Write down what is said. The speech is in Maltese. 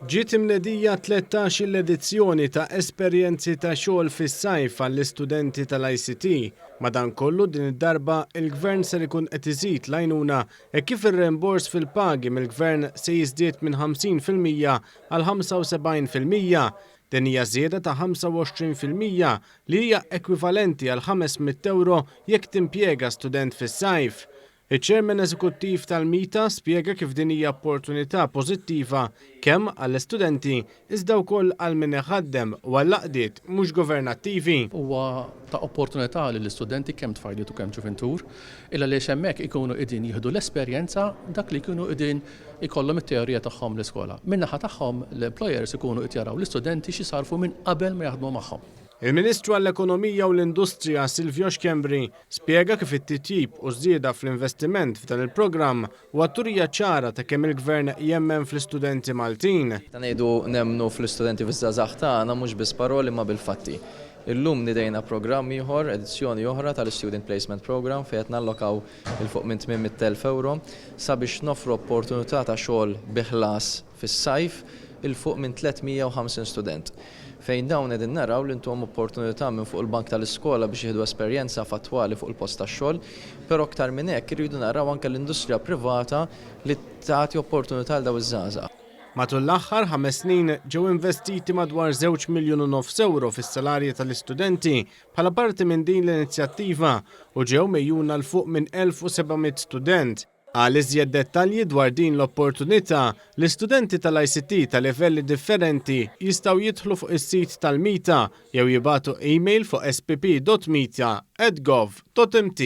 Ġiet imnedija 13 l-edizzjoni ta' esperjenzi ta' xogħol fis-sajf għall-istudenti tal-ICT. Madankollu din id-darba il-Gvern ser ikun qed iżid l-għajnuna kif ir-rembors fil-pagi mill-Gvern se jiżdied minn 50% għal 75%. Din hija żieda ta' 25% li hija ekwivalenti għal €500 jekk timpjega student fis-sajf. Iċ-Chairman Eżekuttiv tal-Mita spjega kif din hija opportunità pożittiva kemm għall-istudenti iżda wkoll għal min iħaddem u għall-laqdiet mhux governattivi. Huwa ta' opportunità lill-istudenti kemm tfajliet u kemm ġuventur illa li hemmhekk ikunu qegħdin jieħdu l-esperjenza dak li jkunu qegħdin ikollhom it-teorija tagħhom l-iskola. Min-naħa tagħhom l-employers ikunu qed jaraw l-istudenti xi sarfu minn qabel ma jaħdmu magħhom. Il-Ministru għall-Ekonomija u l-Industrija Silvio Xkembri spjega kif it-titjib u żieda fl-investiment f'dan il-programm huwa turija ċara ta' kemm il-Gvern jemmen fl-istudenti Maltin. Ta' ngħidu nemmnu fl-istudenti fiż-żgħażagħ tagħna mhux biss paroli ma bil-fatti. Illum nidejna programm ieħor, edizzjoni oħra tal-Student Placement Program fejn qed nallokaw il-fuq minn €800,000 sabiex nofru opportunità ta' xogħol bi ħlas fis-sajf il-fuq minn 350 student. Fejn dawn qegħdin naraw li intom opportunità minn fuq il-bank tal-iskola biex jieħdu esperjenza fatwali fuq il-post tax-xogħol, però aktar minn hekk irridu naraw anke l-industrija privata li tagħti opportunità l daw iż-żgħażagħ. Matul l-aħħar 5 snin ġew investiti madwar €2.5 miljun fis-salarji tal-istudenti bħala parti minn din l-inizjattiva u ġew mejjuna l fuq minn 1700 student. Għal iżjed dettalji dwar din l-opportunità, l-istudenti tal-ICT ta' livelli differenti jistgħu jidħlu fuq is-sit tal-Mita jew jibagħtu email fuq spp.mita@gov.mt